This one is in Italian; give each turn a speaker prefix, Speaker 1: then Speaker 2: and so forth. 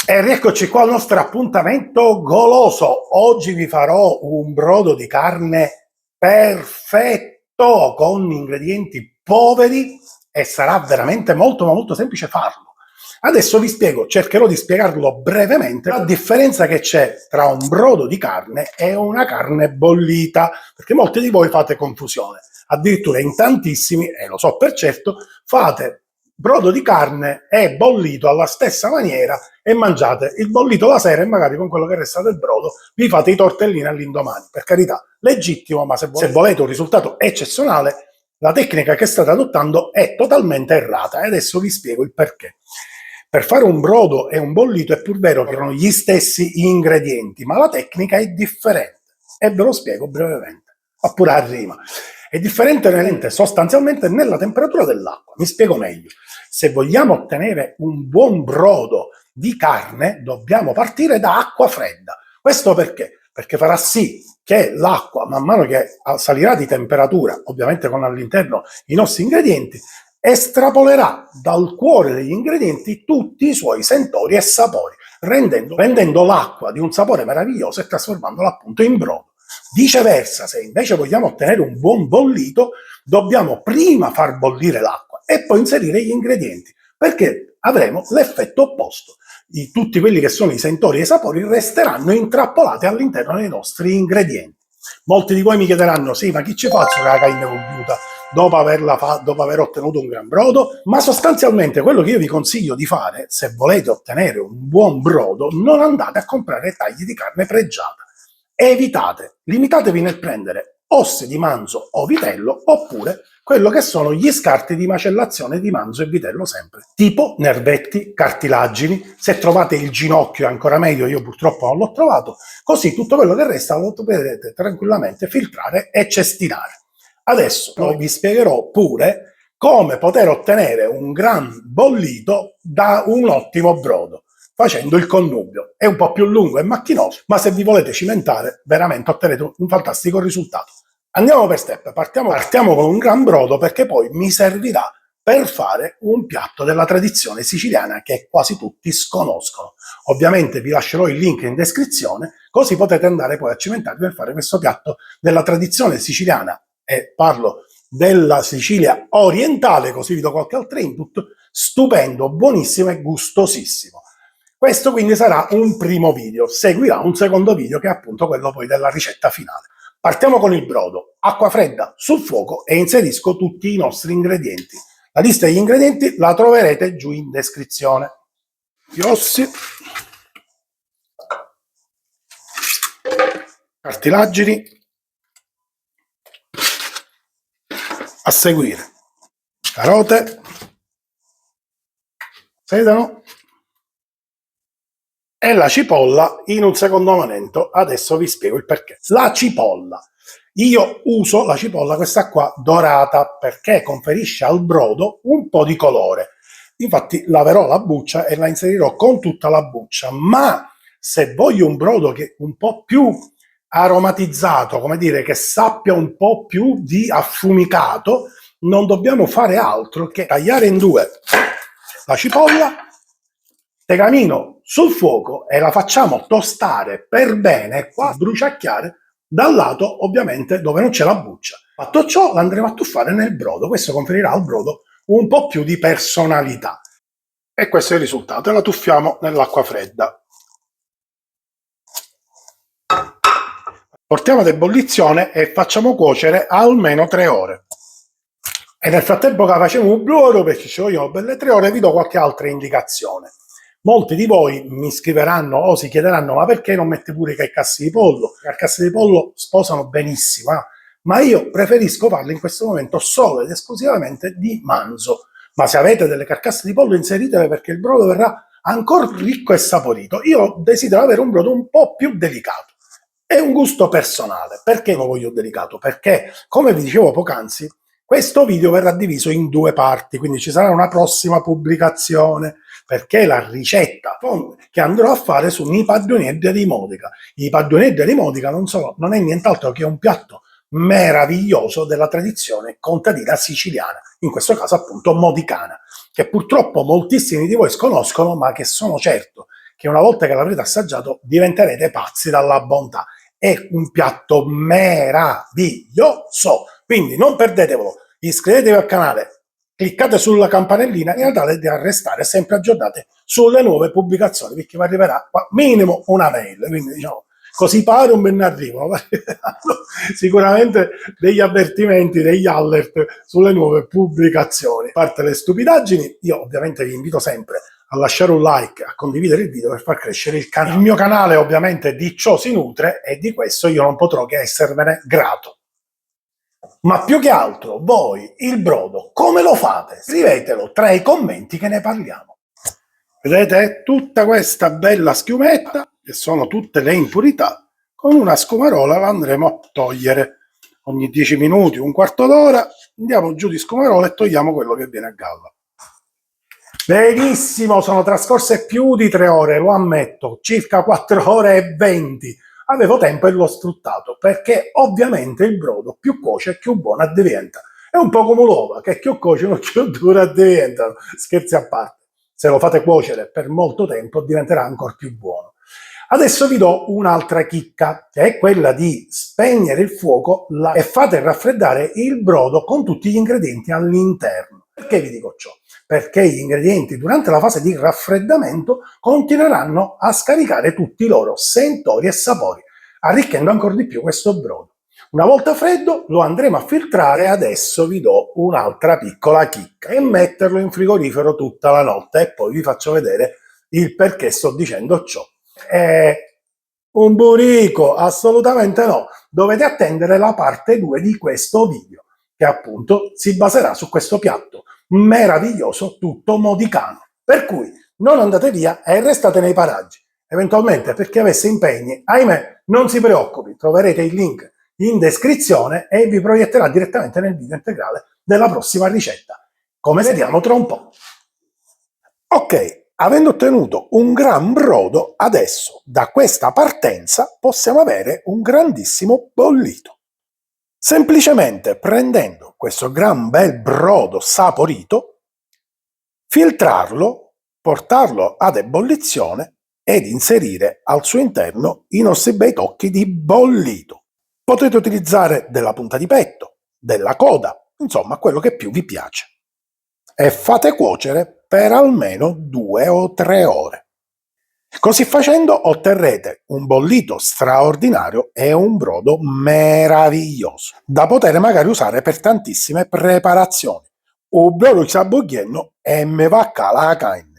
Speaker 1: E rieccoci qua al nostro appuntamento goloso. Oggi vi farò un brodo di carne perfetto con ingredienti poveri e sarà veramente molto ma molto semplice farlo. Adesso vi spiego, cercherò di spiegarlo brevemente, la differenza che c'è tra un brodo di carne e una carne bollita, perché molti di voi fate confusione. Addirittura in tantissimi, e lo so per certo, fate brodo di carne e bollito alla stessa maniera e mangiate il bollito la sera e magari con quello che resta del brodo vi fate i tortellini all'indomani. Per carità, legittimo, ma se volete un risultato eccezionale, la tecnica che state adottando è totalmente errata e adesso vi spiego il perché. Per fare un brodo e un bollito è pur vero che erano gli stessi ingredienti, ma la tecnica è differente e ve lo spiego brevemente, oppure a rima. È differente sostanzialmente nella temperatura dell'acqua. Mi spiego meglio. Se vogliamo ottenere un buon brodo di carne, dobbiamo partire da acqua fredda. Questo perché? Perché farà sì che l'acqua, man mano che salirà di temperatura, ovviamente con all'interno i nostri ingredienti, estrapolerà dal cuore degli ingredienti tutti i suoi sentori e sapori, rendendo l'acqua di un sapore meraviglioso e trasformandola appunto in brodo. Viceversa, se invece vogliamo ottenere un buon bollito, dobbiamo prima far bollire l'acqua e poi inserire gli ingredienti, perché avremo l'effetto opposto. Tutti quelli che sono i sentori e i sapori resteranno intrappolati all'interno dei nostri ingredienti. Molti di voi mi chiederanno: sì, ma chi ci faccio la carne compiuta dopo aver ottenuto un gran brodo? Ma sostanzialmente quello che io vi consiglio di fare, se volete ottenere un buon brodo, non andate a comprare tagli di carne pregiata. Limitatevi nel prendere osse di manzo o vitello, oppure quello che sono gli scarti di macellazione di manzo e vitello sempre, tipo nervetti, cartilagini. Se trovate il ginocchio è ancora meglio, io purtroppo non l'ho trovato, così tutto quello che resta lo potete tranquillamente filtrare e cestinare. Adesso vi spiegherò pure come poter ottenere un gran bollito da un ottimo brodo, facendo il connubio. È un po' più lungo e macchinoso, ma se vi volete cimentare, veramente otterrete un fantastico risultato. Andiamo per step, partiamo con un gran brodo, perché poi mi servirà per fare un piatto della tradizione siciliana che quasi tutti sconoscono. Ovviamente vi lascerò il link in descrizione, così potete andare poi a cimentarvi per fare questo piatto della tradizione siciliana, e parlo della Sicilia orientale, così vi do qualche altro input, stupendo, buonissimo e gustosissimo. Questo quindi sarà un primo video, seguirà un secondo video che è appunto quello poi della ricetta finale. Partiamo con il brodo, acqua fredda sul fuoco e inserisco tutti i nostri ingredienti. La lista degli ingredienti la troverete giù in descrizione. Gli ossi, cartilagini, a seguire carote, sedano e la cipolla in un secondo momento. Adesso vi spiego il perché. La cipolla. Io uso la cipolla questa qua dorata perché conferisce al brodo un po' di colore. Infatti laverò la buccia e la inserirò con tutta la buccia, ma se voglio un brodo che un po' più aromatizzato, come dire, che sappia un po' più di affumicato, non dobbiamo fare altro che tagliare in due la cipolla, tegamino sul fuoco e la facciamo tostare per bene, qua bruciacchiare dal lato ovviamente dove non c'è la buccia. Fatto ciò, l'andremo a tuffare nel brodo. Questo conferirà al brodo un po' più di personalità. E questo è il risultato. E la tuffiamo nell'acqua fredda. Portiamo ad ebollizione e facciamo cuocere almeno 3 ore. E nel frattempo che facciamo un brodo, perché ci vogliono belle 3 ore, vi do qualche altra indicazione. Molti di voi mi scriveranno o si chiederanno: ma perché non mette pure i carcassi di pollo? Le carcasse di pollo sposano benissimo, ma io preferisco farle in questo momento solo ed esclusivamente di manzo. Ma se avete delle carcasse di pollo, inseritele, perché il brodo verrà ancora ricco e saporito. Io desidero avere un brodo un po' più delicato. È un gusto personale. Perché lo voglio delicato? Perché, come vi dicevo poc'anzi, questo video verrà diviso in 2 parti, quindi ci sarà una prossima pubblicazione, perché la ricetta che andrò a fare sono i padroneggi di Modica. I padroneggi di Modica non è nient'altro che un piatto meraviglioso della tradizione contadina siciliana, in questo caso appunto modicana, che purtroppo moltissimi di voi sconoscono, ma che sono certo che una volta che l'avrete assaggiato diventerete pazzi dalla bontà. È un piatto meraviglioso, quindi non perdetevelo, iscrivetevi al canale, cliccate sulla campanellina in modo tale da restare sempre aggiornati sulle nuove pubblicazioni, perché vi arriverà minimo una mail, quindi diciamo, così pare un ben arrivano, sicuramente degli avvertimenti, degli alert sulle nuove pubblicazioni. A parte le stupidaggini, io ovviamente vi invito sempre a lasciare un like, a condividere il video per far crescere il canale. Il mio canale ovviamente di ciò si nutre e di questo io non potrò che esservene grato. Ma più che altro, voi il brodo come lo fate? Scrivetelo tra i commenti che ne parliamo. Vedete tutta questa bella schiumetta, che sono tutte le impurità, con una scumarola la andremo a togliere. Ogni 10 minuti, un quarto d'ora, andiamo giù di scumarola e togliamo quello che viene a galla. Benissimo, sono trascorse più di 3 ore, lo ammetto, circa 4 ore e 20. Avevo tempo e l'ho sfruttato, perché ovviamente il brodo più cuoce e più buona diventa. È un po' come l'uova, che più cuociono più dura diventano. Scherzi a parte, se lo fate cuocere per molto tempo diventerà ancora più buono. Adesso vi do un'altra chicca, che è quella di spegnere il fuoco e fate raffreddare il brodo con tutti gli ingredienti all'interno. Perché vi dico ciò? Perché gli ingredienti durante la fase di raffreddamento continueranno a scaricare tutti i loro sentori e sapori, arricchendo ancora di più questo brodo. Una volta freddo lo andremo a filtrare. Adesso vi do un'altra piccola chicca e metterlo in frigorifero tutta la notte e poi vi faccio vedere il perché sto dicendo ciò. È un burrico? Assolutamente no, dovete attendere la parte 2 di questo video, che appunto si baserà su questo piatto meraviglioso tutto modicano. Per cui non andate via e restate nei paraggi. Eventualmente, per chi avesse impegni, ahimè, non si preoccupi, troverete il link in descrizione e vi proietterà direttamente nel video integrale della prossima ricetta. Come vediamo tra un po'. Ok, avendo ottenuto un gran brodo, adesso da questa partenza possiamo avere un grandissimo bollito. Semplicemente prendendo questo gran bel brodo saporito, filtrarlo, portarlo ad ebollizione ed inserire al suo interno i nostri bei tocchi di bollito. Potete utilizzare della punta di petto, della coda, insomma quello che più vi piace. E fate cuocere per almeno 2 o 3 ore. Così facendo otterrete un bollito straordinario e un brodo meraviglioso, da poter magari usare per tantissime preparazioni. Un brodo che sta bugliendo e me va a la carne.